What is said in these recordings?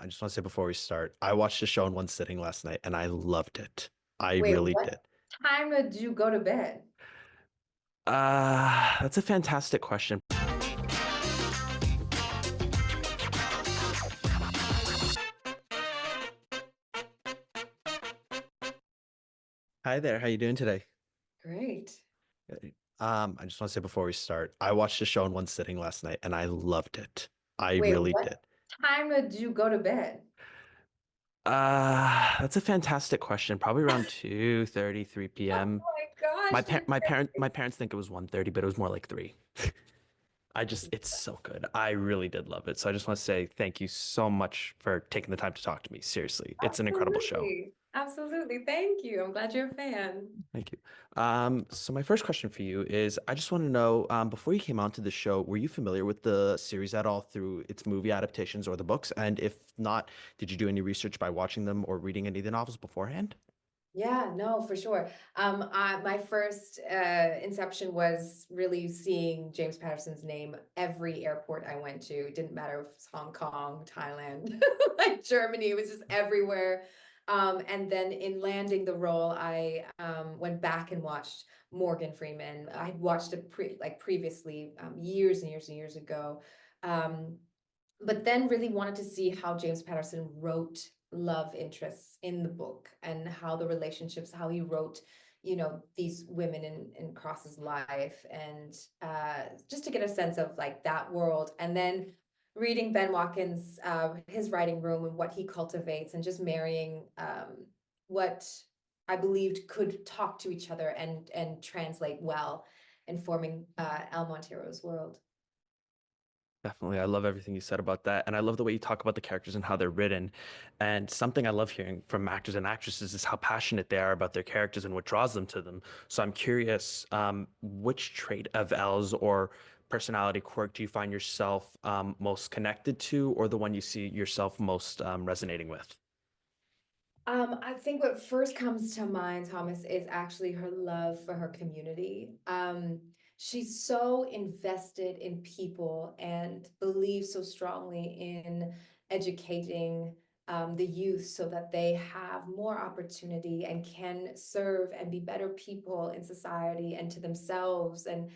I just want to say before we start, I watched the show in one sitting last night and I loved it. I Wait, really what did. time did you go to bed? That's a fantastic question. Hi there, how you doing today? Great. I just want to say before we start, I watched the show in one sitting last night and I loved it. I Wait, really what did. time did you go to bed? That's a fantastic question. Probably around 2:30, 3 Oh p.m. my gosh, you're My crazy. parents think it was 1:30, but it was more like 3. It's so good. I really did love it. So I just want to say thank you so much for taking the time to talk to me. Seriously, it's an incredible show. Absolutely. Absolutely. Thank you. I'm glad you're a fan. Thank you. So my first question for you is, I just want to know, before you came onto the show, were you familiar with the series at all through its movie adaptations or the books? And if not, did you do any research by watching them or reading any of the novels beforehand? Yeah, no, for sure. My first inception was really seeing James Patterson's name every airport I went to. It didn't matter if it was Hong Kong, Thailand, like Germany, it was just everywhere. And then in landing the role, I went back and watched Morgan Freeman. I'd watched it previously, years and years and years ago. Um, but then really wanted to see how James Patterson wrote love interests in the book and how the relationships, how he wrote, these women in Cross's life, and just to get a sense of like that world. And then reading Ben Watkins, his writing room and what he cultivates, and just marrying what I believed could talk to each other and translate well, and forming Al Montero's world. Definitely. I love everything you said about that. And I love the way you talk about the characters and how they're written. And something I love hearing from actors and actresses is how passionate they are about their characters and what draws them to them. So I'm curious, which trait of Elle's or personality quirk do you find yourself most connected to, or the one you see yourself most resonating with? I think what first comes to mind, Thomas, is actually her love for her community. She's so invested in people and believes so strongly in educating the youth so that they have more opportunity and can serve and be better people in society and to themselves. And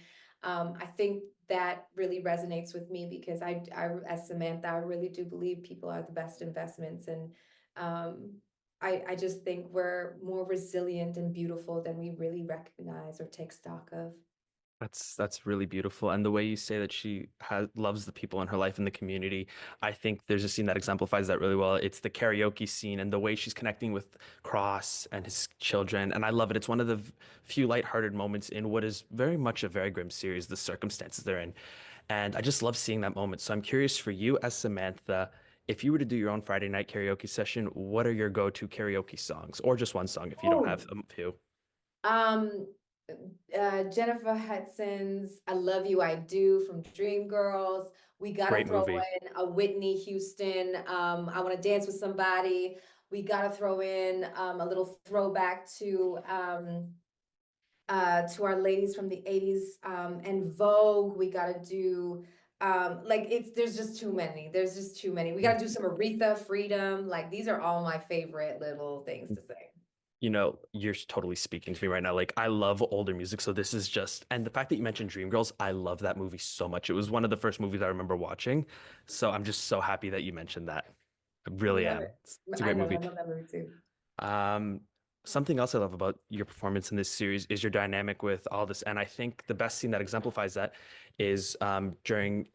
I think that really resonates with me because as Samantha, I really do believe people are the best investments. And um, I just think we're more resilient and beautiful than we really recognize or take stock of. That's really beautiful. And the way you say that she has loves the people in her life and the community, I think there's a scene that exemplifies that really well. It's the karaoke scene and the way she's connecting with Cross and his children. And I love it. It's one of the few lighthearted moments in what is very much a very grim series, the circumstances they're in. And I just love seeing that moment. So I'm curious for you as Samantha, if you were to do your own Friday night karaoke session, what are your go-to karaoke songs? Or just one song if you don't have Oh, a few. um, Jennifer Hudson's "I Love You, I Do" from Dreamgirls. We gotta Great throw movie. in a Whitney Houston, "I Wanna Dance with Somebody." We gotta throw in a little throwback to our ladies from the 80s, and Vogue. We gotta do like it's there's just too many. There's just too many. We gotta do some Aretha, Freedom. Like these are all my favorite little things to say. You're totally speaking to me right now. Like, I love older music, so this is just, and the fact that you mentioned Dreamgirls, I love that movie so much. It was one of the first movies I remember watching, so I'm just so happy that you mentioned that. I I really love am. It's a it. I great know, I movie. love that movie too. Um, Something else I love about your performance in this series is your dynamic with Aldous, and I think the best scene that exemplifies that is during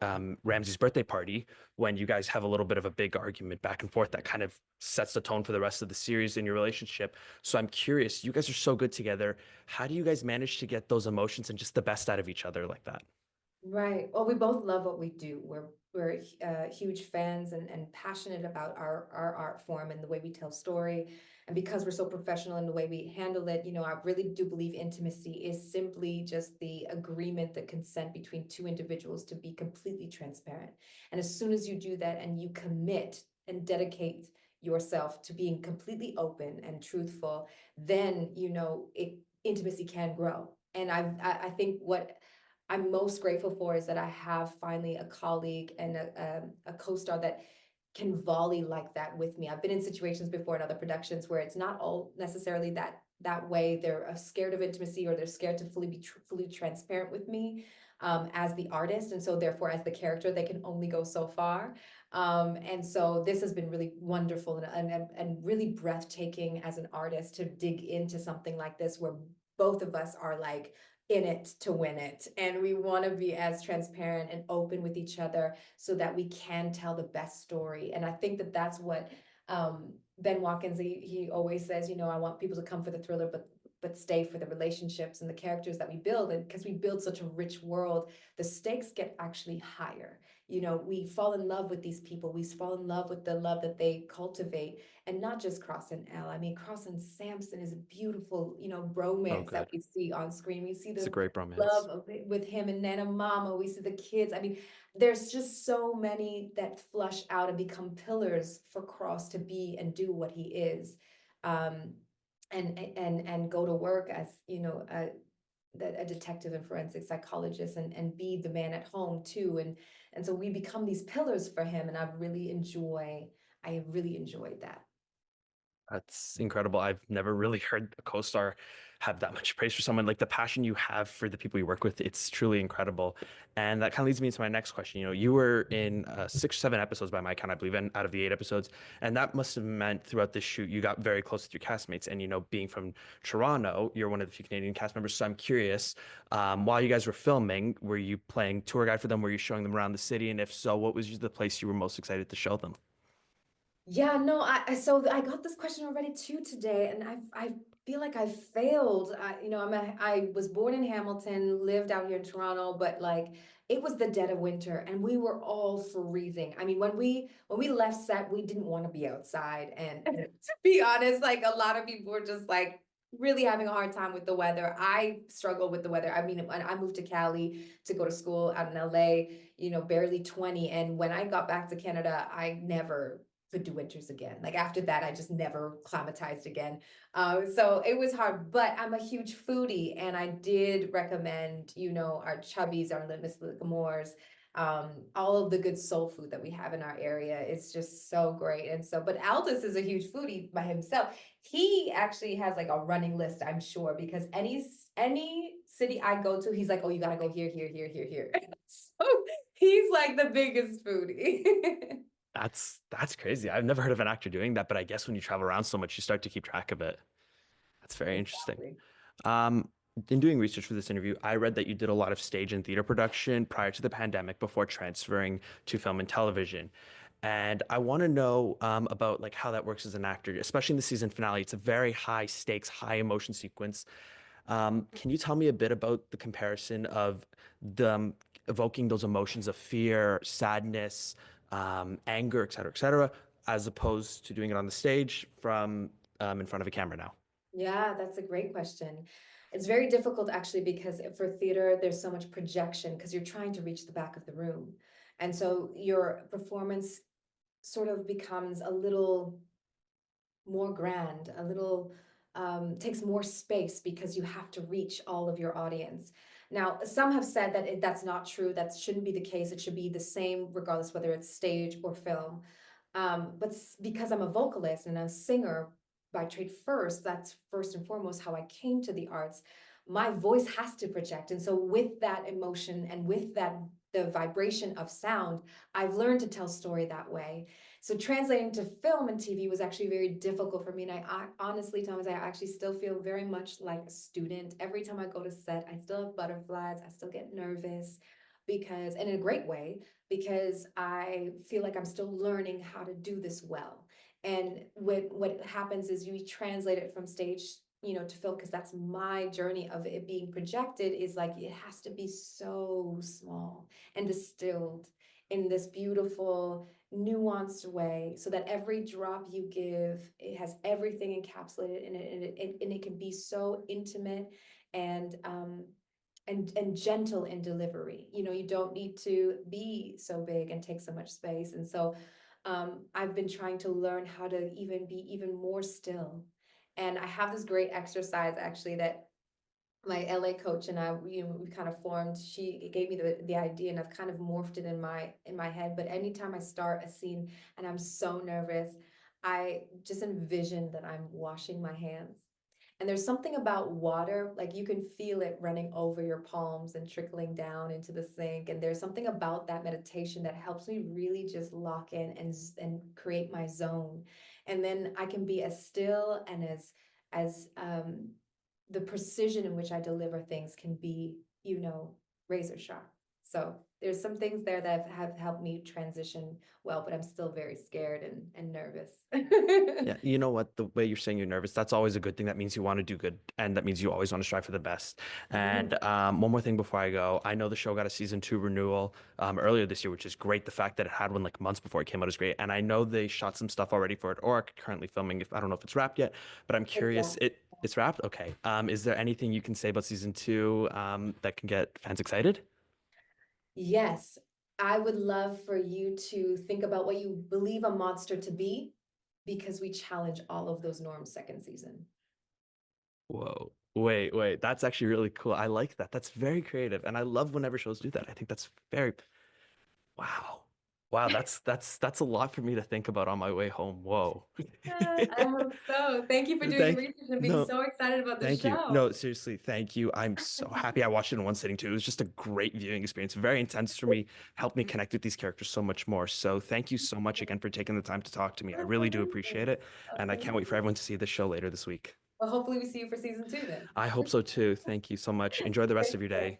Ramsey's birthday party when you guys have a little bit of a big argument back and forth that kind of sets the tone for the rest of the series in your relationship. So I'm curious, you guys are so good together. How do you guys manage to get those emotions and just the best out of each other like that? Right. Well, we both love what we do. We're huge fans and passionate about our art form and the way we tell story. And because we're so professional in the way we handle it, I really do believe intimacy is simply just the agreement, the consent between two individuals to be completely transparent. And as soon as you do that and you commit and dedicate yourself to being completely open and truthful, then intimacy can grow. And I think what I'm most grateful for is that I have finally a colleague and a co-star that can volley like that with me. I've been in situations before in other productions where it's not all necessarily that way. They're scared of intimacy, or they're scared to fully transparent with me as the artist, and so therefore as the character they can only go so far. And so this has been really wonderful and really breathtaking as an artist to dig into something like this, where both of us are like in it to win it, and we want to be as transparent and open with each other so that we can tell the best story. And I think that that's what Ben Watkins, he always says, you know, I want people to come for the thriller, but stay for the relationships and the characters that we build. And because we build such a rich world, the stakes get actually higher. You know, we fall in love with these people. We fall in love with the love that they cultivate, and not just Cross and Elle. I mean, Cross and Samson is a beautiful, you know, So bromance that good. we see on screen. We see It's a the great romance. love of with him and Nana Mama. We see the kids. I mean, there's just so many that flush out and become pillars for Cross to be and do what he is, um, and go to work as, you know, a detective and forensic psychologist, and be the man at home too. And so we become these pillars for him, and I have really enjoyed that. That's incredible. I've never really heard a co-star have that much praise for someone. Like the passion you have for the people you work with, it's truly incredible. And that kind of leads me into my next question. You know, you were in 6 or 7 episodes by my count, I believe, and out of the 8 episodes. And that must have meant throughout this shoot, you got very close with your castmates. And, you know, being from Toronto, you're one of the few Canadian cast members. So I'm curious, while you guys were filming, were you playing tour guide for them? Were you showing them around the city? And if so, what was the place you were most excited to show them? Yeah, no, so I got this question already too today, and I feel like I failed. You know, I was born in Hamilton, lived out here in Toronto, but like it was the dead of winter, and we were all freezing. I mean, when we left set, we didn't want to be outside, and to be honest, like a lot of people were just like really having a hard time with the weather. I struggle with the weather. I mean, when I moved to Cali to go to school out in LA, you know, barely 20, and when I got back to Canada, I never could do winters again. Like after that, I just never climatized again. So it was hard, but I'm a huge foodie, and I did recommend, you know, our Chubbies, our Miss Ligamores, all of the good soul food that we have in our area. It's just so great. And so, but Aldous is a huge foodie by himself. He actually has like a running list, I'm sure, because any city I go to, he's like, oh, you gotta go here, here, here, here, here. So he's like the biggest foodie. That's crazy. I've never heard of an actor doing that, but I guess when you travel around so much, you start to keep track of it. That's very interesting. Exactly. Um, in doing research for this interview, I read that you did a lot of stage and theater production prior to the pandemic before transferring to film and television. And I want to know about like how that works as an actor, especially in the season finale. It's a very high stakes, high emotion sequence. Can you tell me a bit about the comparison of them evoking those emotions of fear, sadness, anger, et cetera, as opposed to doing it on the stage from in front of a camera now? Yeah, that's a great question. It's very difficult actually, because for theater, there's so much projection because you're trying to reach the back of the room. And so your performance sort of becomes a little more grand, a little takes more space because you have to reach all of your audience. Now, some have said that that's not true. That shouldn't be the case. It should be the same regardless whether it's stage or film. But because I'm a vocalist and a singer by trade first, that's first and foremost how I came to the arts. My voice has to project. And so with that emotion and with that the vibration of sound, I've learned to tell story that way. So translating to film and TV was actually very difficult for me. And I honestly, Thomas, I actually still feel very much like a student. Every time I go to set, I still have butterflies. I still get nervous because, and in a great way, because I feel like I'm still learning how to do this well. And what happens is you translate it from stage, you know, to film, because that's my journey of it being projected, is like it has to be so small and distilled in this beautiful nuanced way, so that every drop you give, it has everything encapsulated in it, and it can be so intimate and and gentle in delivery. You know, you don't need to be so big and take so much space. And so I've been trying to learn how to even be even more still. And I have this great exercise actually that my LA coach and I, we kind of formed, she gave me the idea and I've kind of morphed it in my head. But anytime I start a scene and I'm so nervous, I just envision that I'm washing my hands. And there's something about water, like you can feel it running over your palms and trickling down into the sink. And there's something about that meditation that helps me really just lock in and create my zone. And then I can be as still and as the precision in which I deliver things can be, razor sharp. So there's some things there that have helped me transition well, but I'm still very scared and nervous. Yeah, you know what? The way you're saying you're nervous, that's always a good thing. That means you want to do good, and that means you always want to strive for the best. Mhm. And one more thing before I go, I know the show got a season two renewal earlier this year, which is great. The fact that it had one like months before it came out is great. And I know they shot some stuff already for it, or are currently filming. If I don't know if it's wrapped yet, but I'm It's curious. It's wrapped. Okay. Is there anything you can say about season two that can get fans excited? Yes, I would love for you to think about what you believe a monster to be, because we challenge all of those norms second season. Whoa. Wait. That's actually really cool. I like that. That's very creative, and I love whenever shows do that. I think that's very wow. Wow, that's a lot for me to think about on my way home. Whoa. I hope so. Thank you for doing the Thank research and being no, so excited about the thank you. show. No, seriously, thank you. I'm so happy I watched it in one sitting too. It was just a great viewing experience. Very intense for me, helped me connect with these characters so much more. So thank you so much again for taking the time to talk to me. I Oh, really do amazing. appreciate it, Oh, and I thank can't wait for you. everyone to see this show later this week. Well, hopefully we see you for season two then. I hope so too. Thank you so much. Enjoy the rest Take of your care. day.